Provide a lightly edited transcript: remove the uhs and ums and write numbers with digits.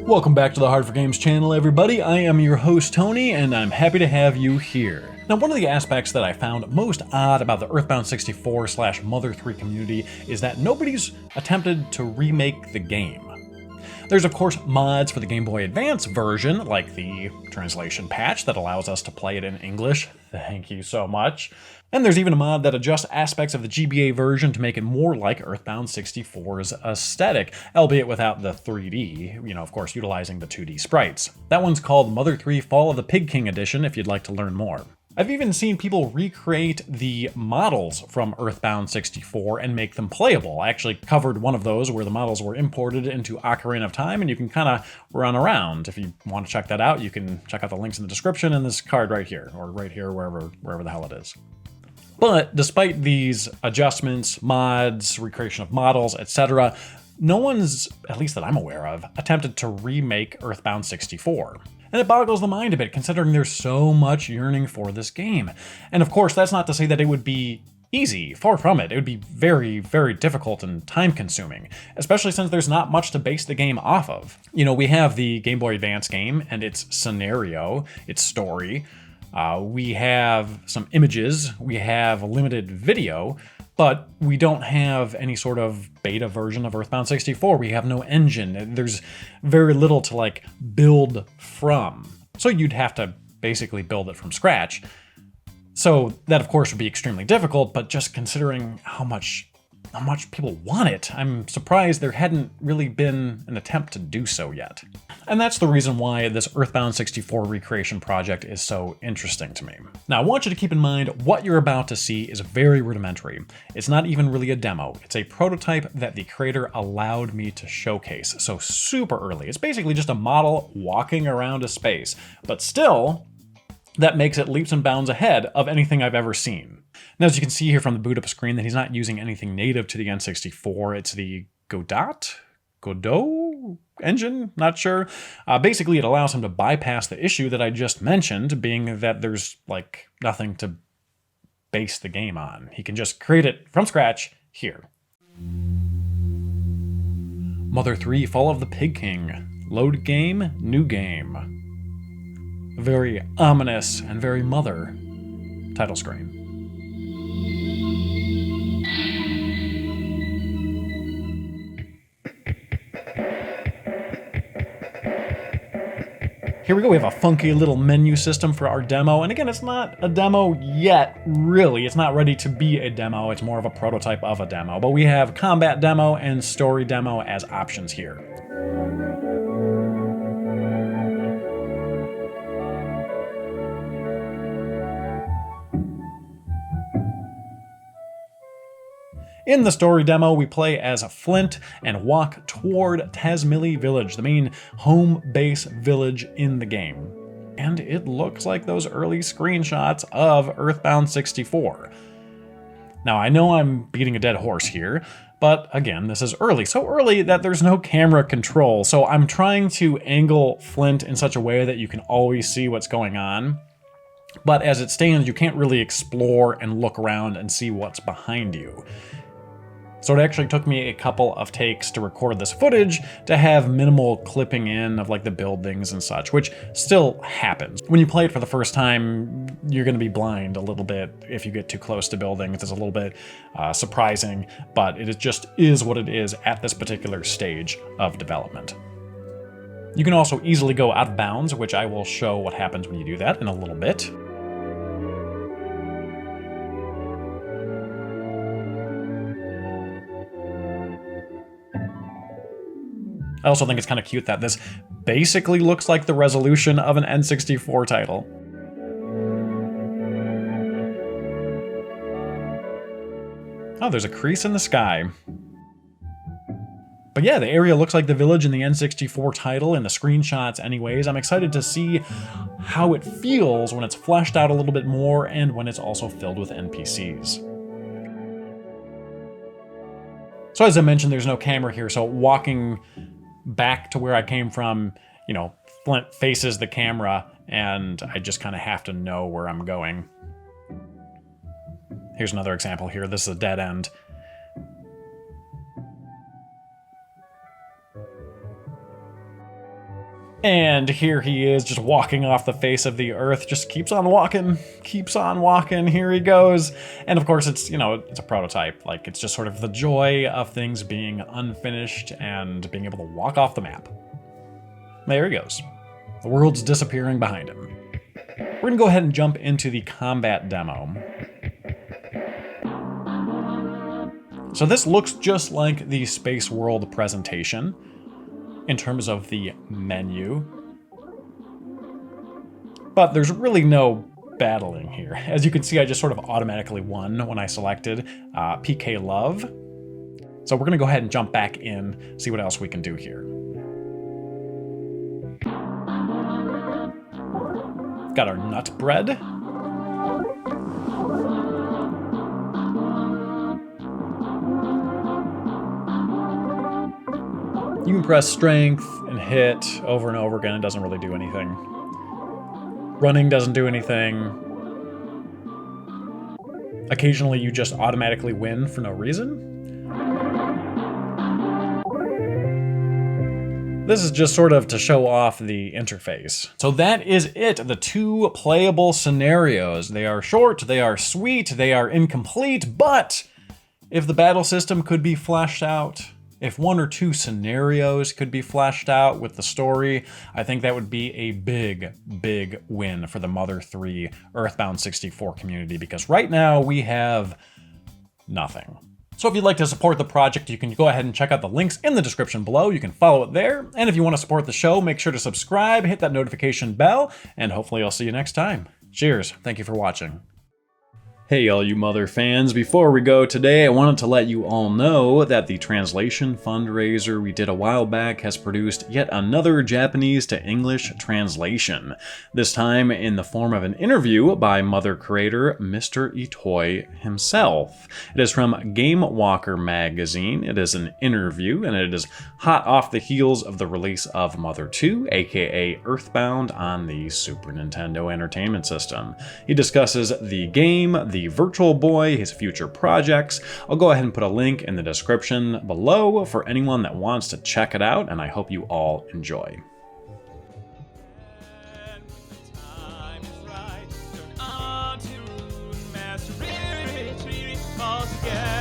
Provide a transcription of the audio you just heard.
Welcome back to the Hard4Games channel, everybody. I am your host, Tony, and I'm happy to have you here. Now, one of the aspects that I found most odd about the EarthBound 64 / Mother 3 community is that nobody's attempted to remake the game. There's of course mods for the Game Boy Advance version, like the translation patch that allows us to play it in English. Thank you so much. And there's even a mod that adjusts aspects of the GBA version to make it more like EarthBound 64's aesthetic, albeit without the 3D, of course utilizing the 2D sprites. That one's called Mother 3 Fall of the Pig King Edition if you'd like to learn more. I've even seen people recreate the models from EarthBound 64 and make them playable. I actually covered one of those where the models were imported into Ocarina of Time, and you can kind of run around. If you want to check that out, you can check out the links in the description and this card right here, or right here, wherever the hell it is. But despite these adjustments, mods, recreation of models, etc., no one's, at least that I'm aware of, attempted to remake EarthBound 64. And it boggles the mind a bit, considering there's so much yearning for this game. And of course, that's not to say that it would be easy. Far from it. It would be very, very difficult and time-consuming, especially since there's not much to base the game off of. We have the Game Boy Advance game and its scenario, its story. We have some images, we have limited video, but we don't have any sort of beta version of EarthBound 64. We have no engine. There's very little to build from. So you'd have to basically build it from scratch. So that of course would be extremely difficult, but just considering how much people want it, I'm surprised there hadn't really been an attempt to do so yet. And that's the reason why this EarthBound 64 recreation project is so interesting to me. Now, I want you to keep in mind what you're about to see is very rudimentary. It's not even really a demo. It's a prototype that the creator allowed me to showcase, so super early. It's basically just a model walking around a space, but still, that makes it leaps and bounds ahead of anything I've ever seen. Now, as you can see here from the boot up screen, that he's not using anything native to the N64. It's the Godot engine, not sure. Basically, it allows him to bypass the issue that I just mentioned, being that there's nothing to base the game on. He can just create it from scratch here. Mother 3 Fall of the Pig King. Load game, new game. Very ominous and very Mother title screen. Here we go, we have a funky little menu system for our demo, and again, it's not a demo yet, really. It's not ready to be a demo, it's more of a prototype of a demo, but we have combat demo and story demo as options here. In the story demo, we play as Flint and walk toward Tazmily Village, the main home base village in the game. And it looks like those early screenshots of EarthBound 64. Now, I know I'm beating a dead horse here, but again, this is early. So early that there's no camera control, so I'm trying to angle Flint in such a way that you can always see what's going on. But as it stands, you can't really explore and look around and see what's behind you. So it actually took me a couple of takes to record this footage to have minimal clipping in of the buildings and such, which still happens. When you play it for the first time, you're going to be blind a little bit if you get too close to buildings. It's a little bit surprising, but it just is what it is at this particular stage of development. You can also easily go out of bounds, which I will show what happens when you do that in a little bit. I also think it's kind of cute that this basically looks like the resolution of an N64 title. Oh, there's a crease in the sky. But yeah, the area looks like the village in the N64 title in the screenshots anyways. I'm excited to see how it feels when it's fleshed out a little bit more and when it's also filled with NPCs. So as I mentioned, there's no camera here, so walking back to where I came from, Flint faces the camera, and I just kind of have to know where I'm going. Here's another example here. This is a dead end. And here he is, just walking off the face of the earth, just keeps on walking, here he goes. And of course it's, it's a prototype. Like, it's just sort of the joy of things being unfinished and being able to walk off the map. There he goes. The world's disappearing behind him. We're gonna go ahead and jump into the combat demo. So this looks just like the Space World presentation in terms of the menu, but there's really no battling here. As you can see, I just sort of automatically won when I selected PK Love. So we're gonna go ahead and jump back in, see what else we can do here. Got our nut bread. You can press strength and hit over and over again. It doesn't really do anything. Running doesn't do anything. Occasionally you just automatically win for no reason. This is just sort of to show off the interface. So that is it, the 2 playable scenarios. They are short, they are sweet, they are incomplete, but if the battle system could be fleshed out, if 1 or 2 scenarios could be fleshed out with the story, I think that would be a big, big win for the Mother 3 EarthBound 64 community, because right now we have nothing. So if you'd like to support the project, you can go ahead and check out the links in the description below. You can follow it there. And if you want to support the show, make sure to subscribe, hit that notification bell, and hopefully I'll see you next time. Cheers. Thank you for watching. Hey all you Mother fans, before we go today, I wanted to let you all know that the translation fundraiser we did a while back has produced yet another Japanese to English translation, this time in the form of an interview by Mother creator Mr. Itoi himself. It is from Game Walker magazine, it is an interview, and it is hot off the heels of the release of Mother 2, aka EarthBound, on the Super Nintendo Entertainment System. He discusses the game, the Virtual Boy, his future projects. I'll go ahead and put a link in the description below for anyone that wants to check it out, and I hope you all enjoy. Together.